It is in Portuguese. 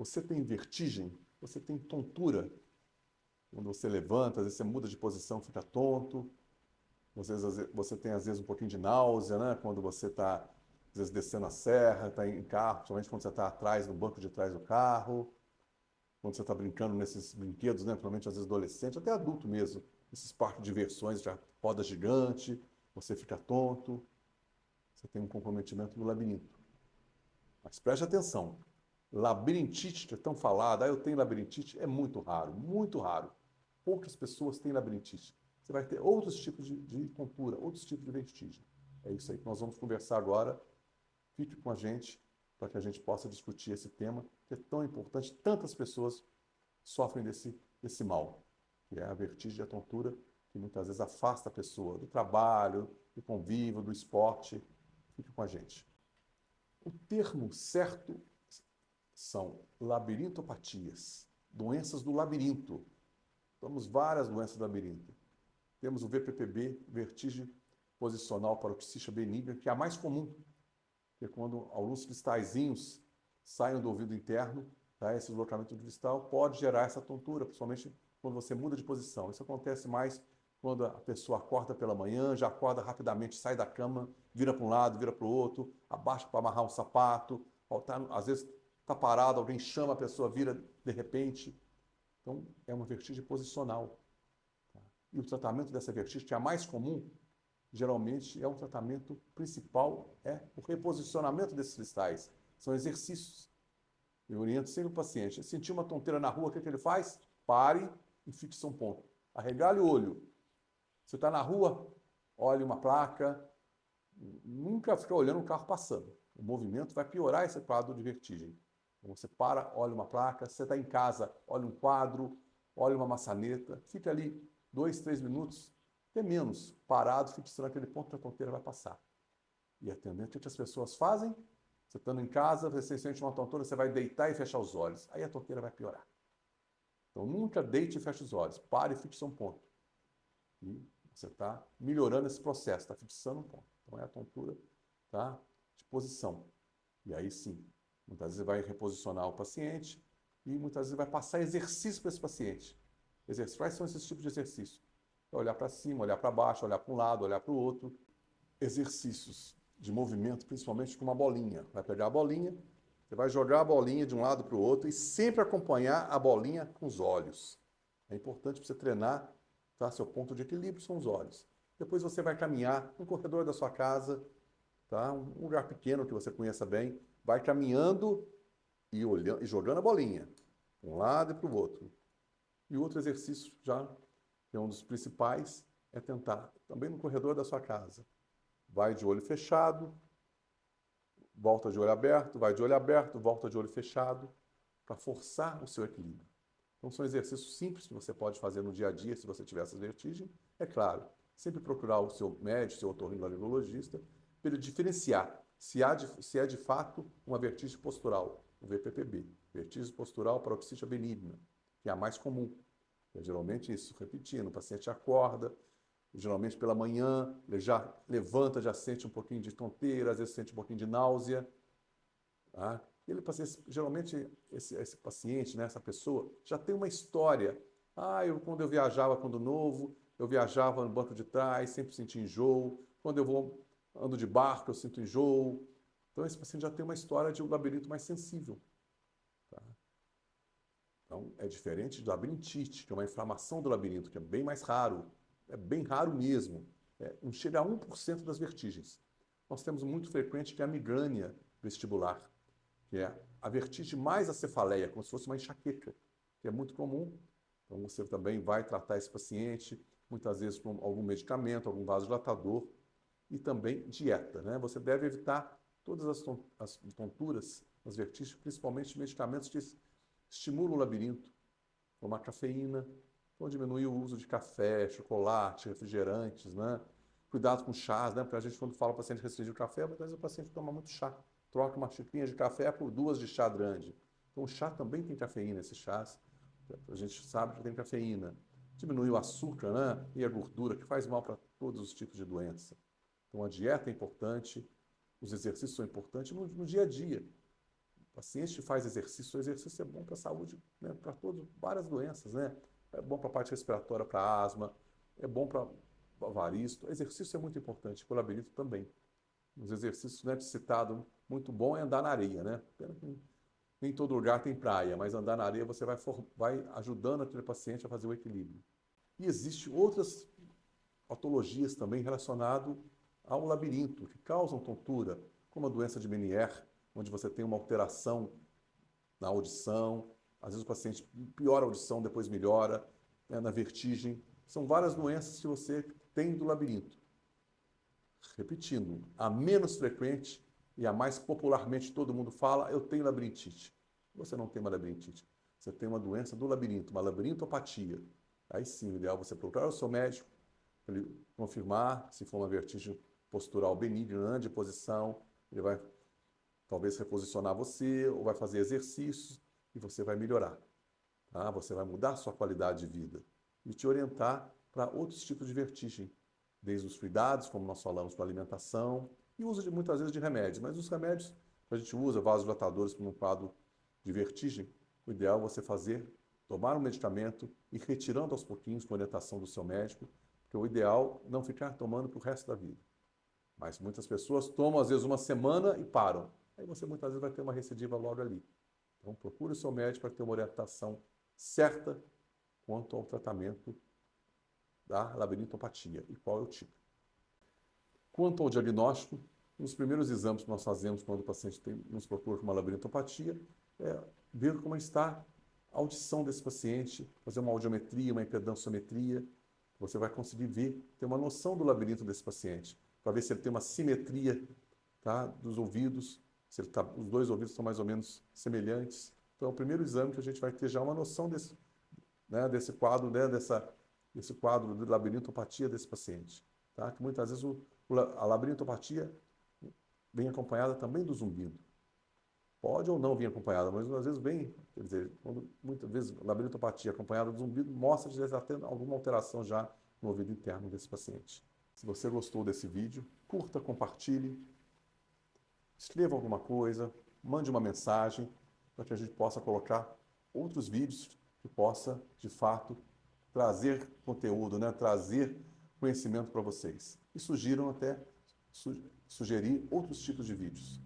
Você tem vertigem? Você tem tontura? Quando você levanta, às vezes você muda de posição, fica tonto. Você tem, às vezes, um pouquinho de náusea, né? Quando você está, às vezes, descendo a serra, está em carro, principalmente quando você está atrás, no banco de trás do carro. Quando você está brincando nesses brinquedos, né? Principalmente, às vezes, adolescente, até adulto mesmo. Esses parques de diversões, de roda gigante, você fica tonto. Você tem um comprometimento do labirinto. Mas preste atenção. Labirintite, que é tão falada, eu tenho labirintite, é muito raro, muito raro. Poucas pessoas têm labirintite. Você vai ter outros tipos de tontura, outros tipos de vertigem. É isso aí que nós vamos conversar agora. Fique com a gente para que a gente possa discutir esse tema que é tão importante. Tantas pessoas sofrem desse mal, que é a vertigem e a tontura, que muitas vezes afasta a pessoa do trabalho, do convívio, do esporte. Fique com a gente. O termo certo são labirintopatias, doenças do labirinto. Temos várias doenças do labirinto. Temos o VPPB, vertigem posicional paroxística benigna, que é a mais comum, que é quando alguns cristalzinhos saem do ouvido interno, tá? Esse deslocamento do cristal pode gerar essa tontura, principalmente quando você muda de posição. Isso acontece mais quando a pessoa acorda pela manhã, já acorda rapidamente, sai da cama, vira para um lado, vira para o outro, abaixa para amarrar um sapato, às vezes está parado, alguém chama a pessoa, vira de repente. Então, é uma vertigem posicional. Tá? E o tratamento dessa vertigem, que é a mais comum, geralmente é o tratamento principal, é o reposicionamento desses cristais. São exercícios. Eu oriento sempre o paciente. Sentir uma tonteira na rua, o que ele faz? Pare e fixe um ponto. Arregale o olho. Você está na rua, olhe uma placa, nunca fica olhando um carro passando. O movimento vai piorar esse quadro de vertigem. Então você para, olha uma placa, você está em casa, olha um quadro, olha uma maçaneta, fica ali 2, 3 minutos, até menos, parado, fixando aquele ponto que a tonteira vai passar. E atendendo, o que as pessoas fazem? Você estando em casa, você sente uma tontura, você vai deitar e fechar os olhos. Aí a tonteira vai piorar. Então nunca deite e feche os olhos. Pare e fixe um ponto. E você está melhorando esse processo, está fixando um ponto. Então é a tontura, tá, de posição. E aí sim, muitas vezes vai reposicionar o paciente e muitas vezes vai passar exercício para esse paciente. Quais são esses tipos de exercícios? É olhar para cima, olhar para baixo, olhar para um lado, olhar para o outro. Exercícios de movimento, principalmente com uma bolinha. Vai pegar a bolinha, você vai jogar a bolinha de um lado para o outro e sempre acompanhar a bolinha com os olhos. É importante para você treinar, tá? Seu ponto de equilíbrio são os olhos. Depois você vai caminhar no corredor da sua casa, tá? Um lugar pequeno que você conheça bem, vai caminhando e olhando e jogando a bolinha para um lado e para o outro. E outro exercício já, que é um dos principais, é tentar também no corredor da sua casa. Vai de olho fechado, volta de olho aberto, vai de olho aberto, volta de olho fechado, para forçar o seu equilíbrio. Então, são exercícios simples que você pode fazer no dia a dia, se você tiver essa vertigem. É claro, sempre procurar o seu médico, seu otorrinolaringologista, para ele diferenciar se é de fato uma vertigem postural, o VPPB, vertigem postural paroxística benigna, que é a mais comum. É geralmente isso, repetindo, o paciente acorda, geralmente pela manhã, ele já levanta, já sente um pouquinho de tonteira, às vezes sente um pouquinho de náusea. Tá? Geralmente, esse paciente, né, essa pessoa, já tem uma história. Quando eu viajava, quando novo, eu viajava no banco de trás, sempre senti enjoo. Quando ando de barco, eu sinto enjoo. Então, esse paciente já tem uma história de um labirinto mais sensível. Tá? Então, é diferente do labirintite, que é uma inflamação do labirinto, que é bem mais raro. É bem raro mesmo. Não chega a 1% das vertigens. Nós temos muito frequente que é a migrânia vestibular, que é a vertigem mais a cefaleia, como se fosse uma enxaqueca, que é muito comum. Então, você também vai tratar esse paciente, muitas vezes com algum medicamento, algum vasodilatador, e também dieta, né? Você deve evitar todas as tonturas, as vertigens, principalmente medicamentos que estimulam o labirinto, como a cafeína, então diminuir o uso de café, chocolate, refrigerantes, né? Cuidado com chás, né? Porque a gente, quando fala para o paciente restringir o café, muitas vezes o paciente toma muito chá. Troca uma xicrinha de café por 2 de chá grande. Então, o chá também tem cafeína, esses chás. A gente sabe que tem cafeína. Diminui o açúcar, né? E a gordura, que faz mal para todos os tipos de doença. Então, a dieta é importante, os exercícios são importantes no dia a dia. O paciente faz exercício, o exercício é bom para a saúde, né, para várias doenças, né? É bom para a parte respiratória, para asma, é bom para varisto. Exercício é muito importante, para o labirinto também. Os exercícios, né, citado, muito bom é andar na areia, né? Pena que nem todo lugar tem praia, mas andar na areia você vai ajudando aquele paciente a fazer o equilíbrio. E existem outras patologias também relacionadas ao labirinto, que causam tontura, como a doença de Meniere, onde você tem uma alteração na audição, às vezes o paciente piora a audição, depois melhora, né, na vertigem. São várias doenças que você tem do labirinto. Repetindo, a menos frequente e a mais popularmente todo mundo fala, eu tenho labirintite. Você não tem uma labirintite, você tem uma doença do labirinto, uma labirintopatia. Aí sim, o ideal é você procurar o seu médico, para ele confirmar se for uma vertigem postural benigna de posição, ele vai talvez reposicionar você ou vai fazer exercícios e você vai melhorar. Tá? Você vai mudar a sua qualidade de vida e te orientar para outros tipos de vertigem, desde os cuidados, como nós falamos, para alimentação e uso muitas vezes de remédios. Mas os remédios que a gente usa, vasodilatadores para um quadro de vertigem, o ideal é você tomar um medicamento e retirando aos pouquinhos com orientação do seu médico, porque o ideal é não ficar tomando para o resto da vida. Mas muitas pessoas tomam, às vezes, uma semana e param. Aí você muitas vezes vai ter uma recidiva logo ali. Então, procure o seu médico para ter uma orientação certa quanto ao tratamento da labirintopatia e qual é o tipo. Quanto ao diagnóstico, os primeiros exames que nós fazemos quando o paciente nos procura com uma labirintopatia é ver como está a audição desse paciente, fazer uma audiometria, uma impedanciometria. Você vai conseguir ter uma noção do labirinto desse paciente, para ver se ele tem uma simetria, tá, dos ouvidos, se os dois ouvidos estão mais ou menos semelhantes. Então, é o primeiro exame que a gente vai ter já uma noção desse quadro, né, desse quadro de labirintopatia desse paciente. Tá? Que muitas vezes a labirintopatia vem acompanhada também do zumbido. Pode ou não vir acompanhada, mas às vezes vem, quer dizer, muitas vezes a labirintopatia acompanhada do zumbido mostra que já está tendo alguma alteração já no ouvido interno desse paciente. Se você gostou desse vídeo, curta, compartilhe, escreva alguma coisa, mande uma mensagem para que a gente possa colocar outros vídeos que possa, de fato, trazer conteúdo, né? Trazer conhecimento para vocês. E sugiram até sugerir outros tipos de vídeos.